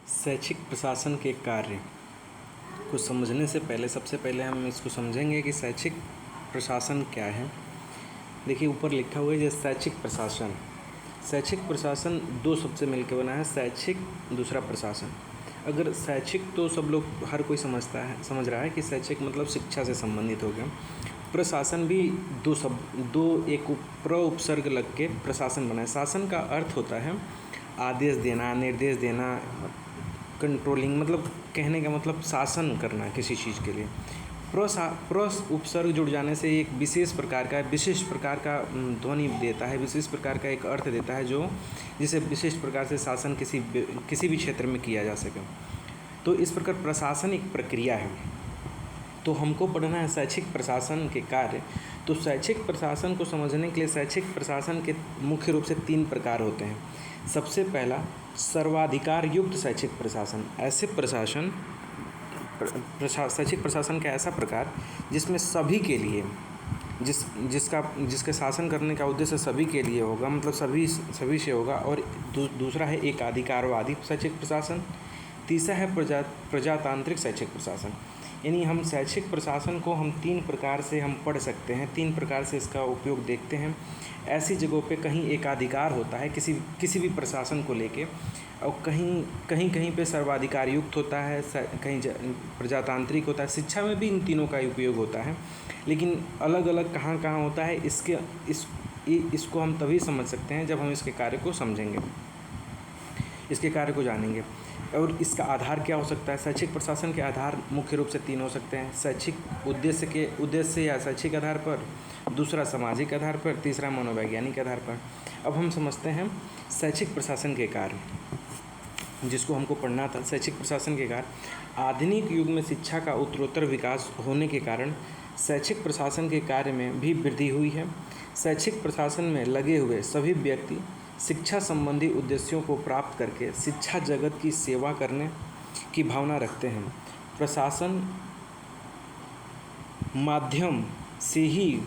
शैक्षिक प्रशासन के कार्य को समझने से पहले सबसे पहले हम इसको समझेंगे कि शैक्षिक प्रशासन क्या है। देखिए ऊपर लिखा हुआ है जैसे शैक्षिक प्रशासन। शैक्षिक प्रशासन दो शब्द से मिलकर बना है, शैक्षिक दूसरा प्रशासन। अगर शैक्षिक तो सब लोग हर कोई समझ रहा है कि शैक्षिक मतलब शिक्षा से संबंधित हो गया। प्रशासन भी दो एक उपसर्ग लग के प्रशासन बना है। शासन का अर्थ होता है आदेश देना, निर्देश देना, कंट्रोलिंग, मतलब कहने का मतलब शासन करना किसी चीज़ के लिए। प्र उपसर्ग जुड़ जाने से एक विशेष प्रकार का ध्वनि देता है, विशेष प्रकार का एक अर्थ देता है जो जिसे विशेष प्रकार से शासन किसी भी क्षेत्र में किया जा सके। तो इस प्रकार प्रशासन एक प्रक्रिया है। तो हमको पढ़ना है शैक्षिक प्रशासन के कार्य। तो शैक्षिक प्रशासन को समझने के लिए शैक्षिक प्रशासन के मुख्य रूप से 3 प्रकार होते हैं। सबसे पहला सर्वाधिकार युक्त शैक्षिक प्रशासन। ऐसे शैक्षिक प्रशासन का ऐसा प्रकार जिसमें सभी के लिए जिसका शासन करने का उद्देश्य सभी के लिए होगा, मतलब सभी से होगा। और दूसरा है एकाधिकारवादी शैक्षिक प्रशासन। तीसरा है प्रजातांत्रिक शैक्षिक प्रशासन। यानी हम शैक्षिक प्रशासन को हम 3 प्रकार से हम पढ़ सकते हैं, 3 प्रकार से इसका उपयोग देखते हैं। ऐसी जगहों पे कहीं एकाधिकार होता है किसी भी प्रशासन को लेके, और कहीं पे सर्वाधिकार युक्त होता है, कहीं प्रजातांत्रिक होता है। शिक्षा में भी इन तीनों का उपयोग होता है, लेकिन अलग अलग कहाँ होता है इसको हम तभी समझ सकते हैं जब हम इसके कार्य को समझेंगे, इसके कार्य को जानेंगे। और इसका आधार क्या हो सकता है? शैक्षिक प्रशासन के आधार मुख्य रूप से 3 हो सकते हैं। शैक्षिक उद्देश्य या शैक्षिक आधार पर, दूसरा सामाजिक आधार पर, तीसरा मनोवैज्ञानिक आधार पर। अब हम समझते हैं शैक्षिक प्रशासन के कार्य जिसको हमको पढ़ना था। शैक्षिक प्रशासन के कार्य आधुनिक युग में शिक्षा का उत्तरोत्तर विकास होने के कारण शैक्षिक प्रशासन के कार्य में भी वृद्धि हुई है। शैक्षिक प्रशासन में लगे हुए सभी व्यक्ति शिक्षा संबंधी उद्देश्यों को प्राप्त करके शिक्षा जगत की सेवा करने की भावना रखते हैं। प्रशासन माध्यम से ही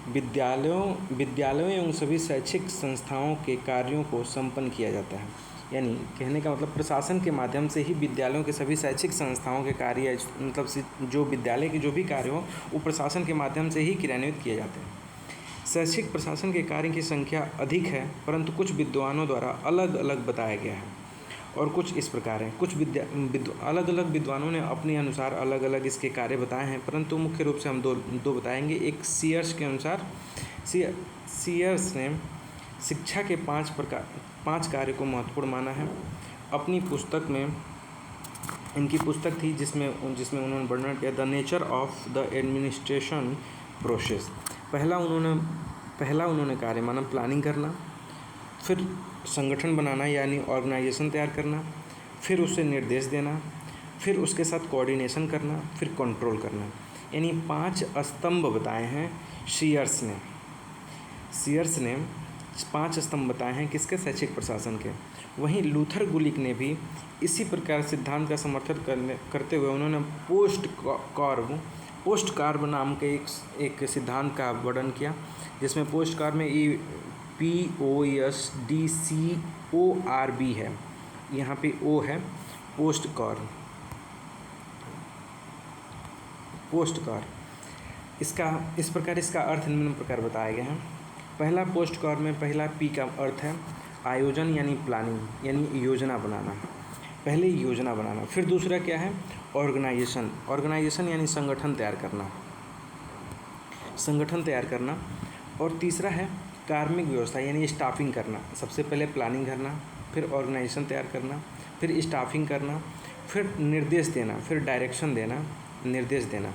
विद्यालयों एवं सभी शैक्षिक संस्थाओं के कार्यों को संपन्न किया जाता है। यानी कहने का मतलब प्रशासन के माध्यम से ही विद्यालयों के सभी शैक्षिक संस्थाओं के कार्य, मतलब जो विद्यालय के जो भी कार्य हो वो प्रशासन के माध्यम से ही क्रियान्वित किए जाते हैं। शैक्षिक प्रशासन के कार्य की संख्या अधिक है, परंतु कुछ विद्वानों द्वारा अलग अलग बताया गया है। और कुछ इस प्रकार हैं। कुछ अलग अलग विद्वानों ने अपने अनुसार अलग अलग इसके कार्य बताए हैं, परंतु मुख्य रूप से हम दो बताएंगे। एक सीयर्स के अनुसार, सीयर्स ने शिक्षा के 5 कार्य को महत्वपूर्ण माना है। अपनी पुस्तक में, इनकी पुस्तक थी जिसमें उन्होंने वर्णन किया the nature of the administration process. पहला उन्होंने कार्य माना प्लानिंग करना, फिर संगठन बनाना यानी ऑर्गेनाइजेशन तैयार करना, फिर उसे निर्देश देना, फिर उसके साथ कोऑर्डिनेशन करना, फिर कंट्रोल करना। यानी 5 स्तंभ बताए हैं सीयर्स ने 5 स्तंभ बताए हैं किसके? शैक्षिक प्रशासन के। वहीं लूथर गुलिक ने भी इसी प्रकार सिद्धांत का समर्थन करते हुए उन्होंने पोस्ट कार्ब नाम के एक सिद्धांत का वर्णन किया, जिसमें पोस्ट कार्ब में POSTCORB है, यहाँ पे O है, पोस्ट कार्ब। इस प्रकार इसका अर्थ निम्न प्रकार बताया गया है। पहला पोस्ट कार्ब में पहला P का अर्थ है आयोजन यानी प्लानिंग, यानी योजना बनाना, पहले योजना बनाना। फिर दूसरा क्या है? ऑर्गेनाइजेशन यानी संगठन तैयार करना। और तीसरा है कार्मिक व्यवस्था यानी स्टाफिंग करना। सबसे पहले प्लानिंग करना, फिर ऑर्गेनाइजेशन तैयार करना, फिर स्टाफिंग करना, फिर निर्देश देना, फिर डायरेक्शन देना, निर्देश देना।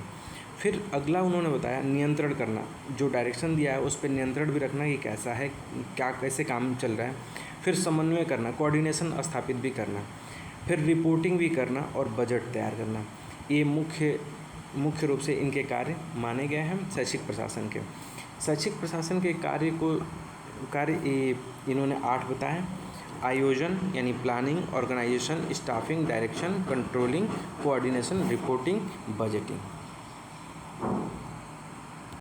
फिर अगला उन्होंने बताया नियंत्रण करना, जो डायरेक्शन दिया है उस पर नियंत्रण भी रखना कि कैसा है, कैसे काम चल रहा है। फिर समन्वय करना, कोऑर्डिनेशन स्थापित भी करना, फिर रिपोर्टिंग भी करना और बजट तैयार करना। ये मुख्य रूप से इनके कार्य माने गए हैं शैक्षिक प्रशासन के। शैक्षिक प्रशासन के कार्य इन्होंने 8 बताए। आयोजन यानी planning, organisation, staffing, direction, controlling, coordination, reporting, budgeting.